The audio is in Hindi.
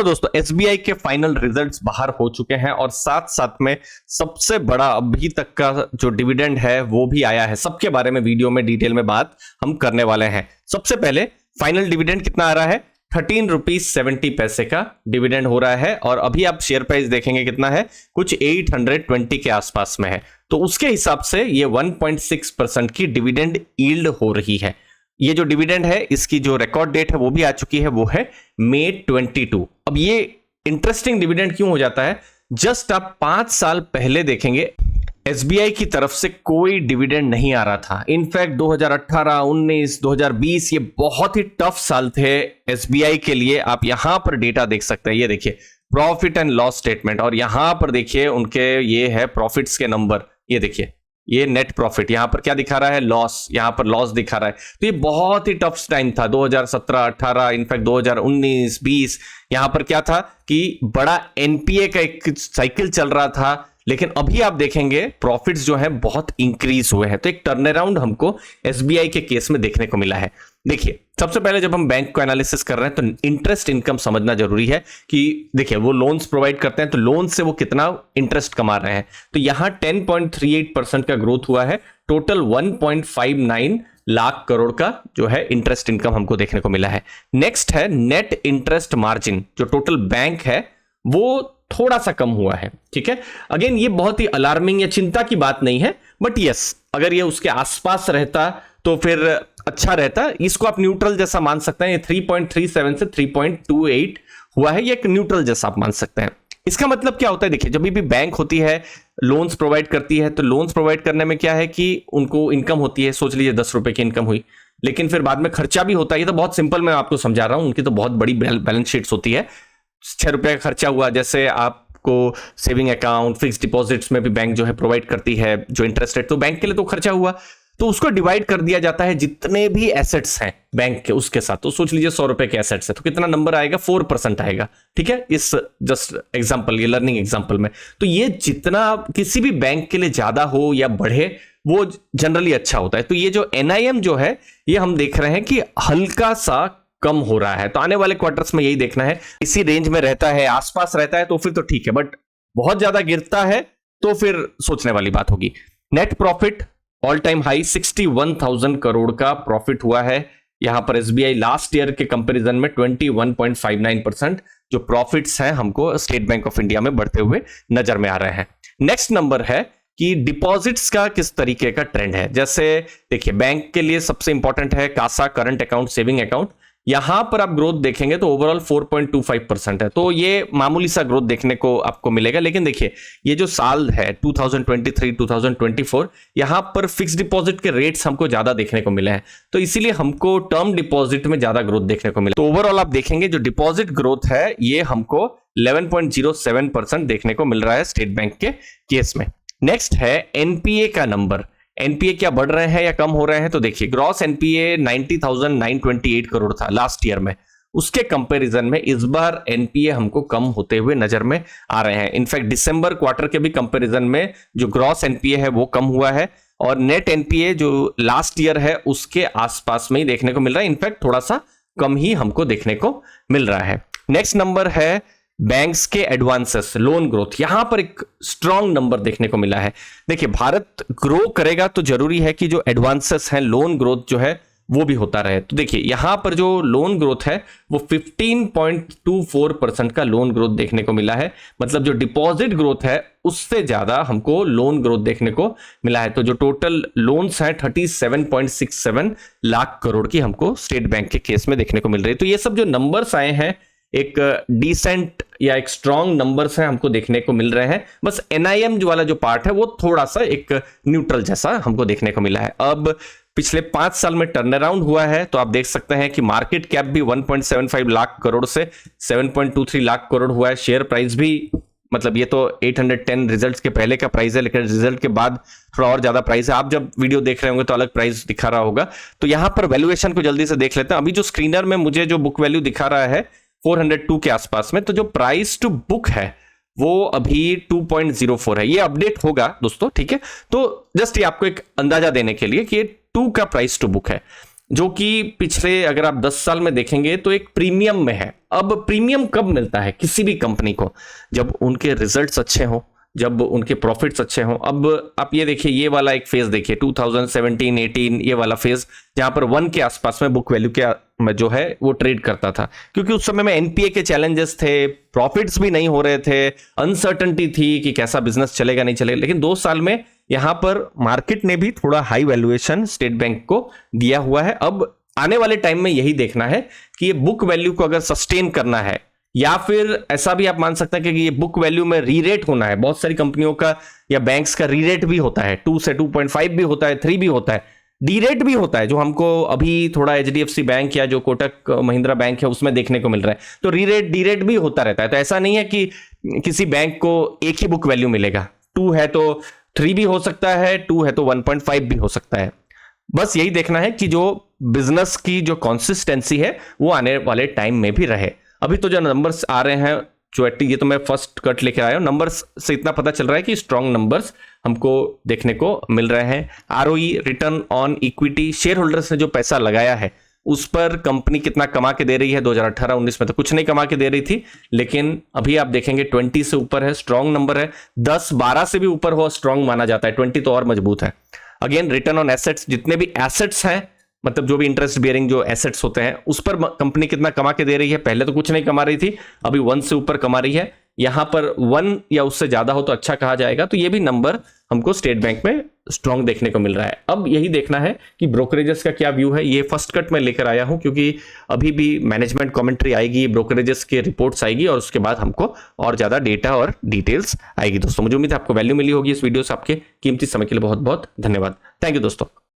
चलो दोस्तों, एसबीआई के फाइनल रिजल्ट्स बाहर हो चुके हैं और साथ साथ में सबसे बड़ा अभी तक का जो डिविडेंड है वो भी आया है। सबके बारे में वीडियो में डिटेल में बात हम करने वाले हैं। सबसे पहले फाइनल डिविडेंड कितना आ रहा है, 13 रुपीज 70 पैसे का डिविडेंड हो रहा है और अभी आप शेयर प्राइस देखेंगे कितना है, कुछ 820 के आसपास में है। तो उसके हिसाब से ये 1.6% की डिविडेंड यील्ड हो रही है। ये जो डिविडेंड है इसकी जो रिकॉर्ड डेट है वो भी आ चुकी है, वो है मई 22। अब ये इंटरेस्टिंग डिविडेंड क्यों हो जाता है, जस्ट आप 5 साल पहले देखेंगे एसबीआई की तरफ से कोई डिविडेंड नहीं आ रहा था। इनफैक्ट 2018, 19, 2020 ये बहुत ही टफ साल थे एसबीआई के लिए। आप यहां पर डेटा देख सकते हैं, ये देखिए प्रॉफिट एंड लॉस स्टेटमेंट, और यहां पर देखिए उनके ये है प्रॉफिट्स के नंबर, ये देखिए ये नेट प्रॉफिट, यहां पर क्या दिखा रहा है, लॉस, यहां पर लॉस दिखा रहा है। तो ये बहुत ही टफ टाइम था 2017, 18, इनफैक्ट 2019, 20। यहां पर क्या था कि बड़ा एनपीए का एक साइकिल चल रहा था, लेकिन अभी आप देखेंगे प्रॉफिट्स जो है बहुत इंक्रीज हुए हैं। तो एक टर्न अराउंड हमको एसबीआई के केस में देखने को मिला है। देखिए सबसे पहले जब हम बैंक को एनालिसिस कर रहे हैं तो इंटरेस्ट इनकम समझना जरूरी है कि देखिए वो लोन्स प्रोवाइड करते हैं तो लोन से वो कितना इंटरेस्ट कमा रहे हैं। तो यहां 10.38% का ग्रोथ हुआ है, टोटल 1.59 लाख करोड़ का जो है इंटरेस्ट इनकम हमको देखने को मिला है। नेक्स्ट है नेट इंटरेस्ट मार्जिन, जो टोटल बैंक है वो थोड़ा सा कम हुआ है। ठीक है, अगेन ये बहुत ही अलार्मिंग या चिंता की बात नहीं है, बट यस अगर ये उसके आसपास रहता तो फिर अच्छा रहता। इसको आप न्यूट्रल जैसा मान सकते हैं। ये 3.37 से 3.28 हुआ है, ये एक न्यूट्रल जैसा आप मान सकते हैं। इसका मतलब क्या होता है, देखिए जब भी बैंक होती है लोन्स प्रोवाइड करती है तो लोन्स प्रोवाइड करने में क्या है कि उनको इनकम होती है। सोच लीजिए 10 रुपए की इनकम हुई, लेकिन फिर बाद में खर्चा भी होता है। ये तो बहुत सिंपल मैं आपको समझा रहा हूं, उनकी तो बहुत बड़ी बैलेंस शीट्स होती है। 6 रुपए का खर्चा हुआ, जैसे आपको सेविंग अकाउंट, फिक्स डिपॉजिट्स में भी बैंक जो है प्रोवाइड करती है जो इंटरेस्ट रेट, तो बैंक के लिए तो खर्चा हुआ, तो उसको डिवाइड कर दिया जाता है जितने भी एसेट्स हैं बैंक के उसके साथ। तो सोच लीजिए 100 रुपए के एसेट्स है तो कितना नंबर आएगा, 4% आएगा। ठीक है, इस जस्ट एग्जांपल, ये लर्निंग एग्जांपल में। तो ये जितना किसी भी बैंक के लिए ज्यादा हो या बढ़े वो जनरली अच्छा होता है। तो ये जो एनआईएम जो है ये हम देख रहे हैं कि हल्का सा कम हो रहा है। तो आने वाले क्वार्टर्स में यही देखना है, इसी रेंज में रहता है, आसपास रहता है तो फिर तो ठीक है, बट बहुत ज्यादा गिरता है तो फिर सोचने वाली बात होगी। Net profit all time high 61,000 crore का प्रॉफिट हुआ है। यहां पर एसबीआई लास्ट ईयर के कंपैरिजन में 21.59% जो प्रॉफिट्स हैं हमको स्टेट बैंक ऑफ इंडिया में बढ़ते हुए नजर में आ रहे हैं। नेक्स्ट नंबर है कि डिपॉजिट्स का किस तरीके का ट्रेंड है। जैसे देखिए बैंक के लिए सबसे इंपॉर्टेंट है CASA, current account, saving account. यहां पर आप ग्रोथ देखेंगे तो ओवरऑल 4.25% है, तो ये मामूली सा ग्रोथ देखने को आपको मिलेगा। लेकिन देखिए ये जो साल है 2023, 2024, यहां पर फिक्स डिपॉजिट के रेट्स हमको ज्यादा देखने को मिले हैं, तो इसीलिए हमको टर्म डिपॉजिट में ज्यादा ग्रोथ देखने को मिला। तो ओवरऑल आप देखेंगे जो डिपॉजिट ग्रोथ है ये हमको 11.07% देखने को मिल रहा है स्टेट बैंक के केस में। नेक्स्ट है एनपीए का नंबर। एनपीए क्या बढ़ रहे हैं या कम हो रहे हैं, तो देखिए ग्रॉस एनपीए 90,928 करोड़ था लास्ट ईयर में, उसके कंपैरिजन में इस बार एनपीए हमको कम होते हुए नजर में आ रहे हैं। इनफैक्ट दिसंबर क्वार्टर के भी कंपैरिजन में जो ग्रॉस एनपीए है वो कम हुआ है और नेट एनपीए जो लास्ट ईयर है उसके आसपास में ही देखने को मिल रहा है, इनफैक्ट थोड़ा सा कम ही हमको देखने को मिल रहा है। नेक्स्ट नंबर है बैंक्स के एडवांसेस, लोन ग्रोथ। यहां पर एक स्ट्रॉन्ग नंबर देखने को मिला है। देखिए भारत ग्रो करेगा तो जरूरी है कि जो एडवांसेस हैं, लोन ग्रोथ जो है वो भी होता रहे। तो देखिए यहां पर जो लोन ग्रोथ है वो 15.24% का लोन ग्रोथ देखने को मिला है। मतलब जो डिपॉजिट ग्रोथ है उससे ज्यादा हमको लोन ग्रोथ देखने को मिला है। तो जो टोटल लोन्स हैं 37.67 लाख करोड़ की हमको स्टेट बैंक के केस में देखने को मिल रही है। तो ये सब जो नंबर्स आए हैं एक डिसेंट या एक स्ट्रॉन्ग नंबर्स हैं हमको देखने को मिल रहे हैं। बस एनआईएम जो वाला जो पार्ट है वो थोड़ा सा एक न्यूट्रल जैसा हमको देखने को मिला है। अब पिछले 5 साल में टर्न अराउंड हुआ है तो आप देख सकते हैं कि मार्केट कैप भी 1.75 लाख करोड़ से 7.23 लाख करोड़ हुआ है। शेयर प्राइस भी, मतलब ये तो 810 रिजल्ट्स के पहले का प्राइस है, लेकिन रिजल्ट के बाद थोड़ा और ज्यादा प्राइस है। आप जब वीडियो देख रहे होंगे तो अलग प्राइस दिखा रहा होगा। तो यहां पर वैल्यूएशन को जल्दी से देख लेते हैं। अभी जो स्क्रीनर में मुझे जो बुक वैल्यू दिखा रहा है 402 के आसपास में, तो जो प्राइस टू बुक है वो अभी 2.04 है। ये अपडेट होगा दोस्तों, ठीक है। तो जस्ट ये आपको एक अंदाजा देने के लिए कि ये 2 का प्राइस टू बुक है। जो कि पिछले अगर आप 10 साल में देखेंगे तो एक प्रीमियम में है। अब प्रीमियम कब मिलता है किसी भी कंपनी को? जब उनके रिजल्ट्स अच्छे हों, जब उनके प्रॉफिट्स अच्छे हों। अब आप ये देखिए, ये वाला एक फेज देखिए 2017-18, ये वाला फेज जहां पर 1 के आसपास में बुक वैल्यू के में जो है वो ट्रेड करता था, क्योंकि उस समय में एनपीए के चैलेंजेस थे, प्रॉफिट्स भी नहीं हो रहे थे, अनसर्टेनिटी थी कि कैसा बिजनेस चलेगा नहीं चलेगा। लेकिन 2 साल में यहां पर मार्केट ने भी थोड़ा हाई वैल्यूएशन स्टेट बैंक को दिया हुआ है। अब आने वाले टाइम में यही देखना है कि ये बुक वैल्यू को अगर सस्टेन करना है, या फिर ऐसा भी आप मान सकते हैं कि ये बुक वैल्यू में रीरेट होना है। बहुत सारी कंपनियों का या बैंक्स का रीरेट भी होता है, 2 से 2.5 भी होता है, 3 भी होता है, डीरेट भी होता है, जो हमको अभी थोड़ा एचडीएफसी बैंक या जो कोटक महिंद्रा बैंक है उसमें देखने को मिल रहा है। तो रीरेट डीरेट भी होता रहता है। तो ऐसा नहीं है कि किसी बैंक को एक ही बुक वैल्यू मिलेगा, 2 है तो 3 भी हो सकता है, 2 है तो 1.5 भी हो सकता है। बस यही देखना है कि जो बिजनेस की जो कंसिस्टेंसी है वो आने वाले टाइम में भी रहे। अभी तो जो नंबर्स आ रहे हैं, जो ये तो मैं फर्स्ट कट लेकर आया हूं, नंबर्स से इतना पता चल रहा है कि स्ट्रॉन्ग नंबर्स हमको देखने को मिल रहे हैं। ROE, return on equity, share holders ने जो पैसा लगाया है उस पर कंपनी कितना कमा के दे रही है। 2018-19 में तो कुछ नहीं कमा के दे रही थी, लेकिन अभी आप देखेंगे 20 से ऊपर है, स्ट्रॉन्ग नंबर है। 10-12 से भी ऊपर हो स्ट्रॉन्ग माना जाता है, 20 तो और मजबूत है। अगेन रिटर्न ऑन एसेट्स, जितने भी एसेट्स हैं, मतलब जो भी इंटरेस्ट बियरिंग जो एसेट्स होते हैं, उस पर कंपनी कितना कमा के दे रही है। पहले तो कुछ नहीं कमा रही थी, अभी 1 से ऊपर कमा रही है। यहां पर 1 या उससे ज्यादा हो तो अच्छा कहा जाएगा। तो ये भी नंबर हमको स्टेट बैंक में स्ट्रॉन्ग देखने को मिल रहा है। अब यही देखना है कि ब्रोकरेजेस का क्या व्यू है। ये फर्स्ट कट में लेकर आया हूं क्योंकि अभी भी मैनेजमेंट कमेंट्री आएगी, ब्रोकरेजेस के रिपोर्ट्स आएगी और उसके बाद हमको और ज्यादा डेटा और डिटेल्स आएगी। दोस्तों मुझे उम्मीद है आपको वैल्यू मिली होगी इस वीडियो से। आपके कीमती समय के लिए बहुत बहुत धन्यवाद। थैंक यू दोस्तों।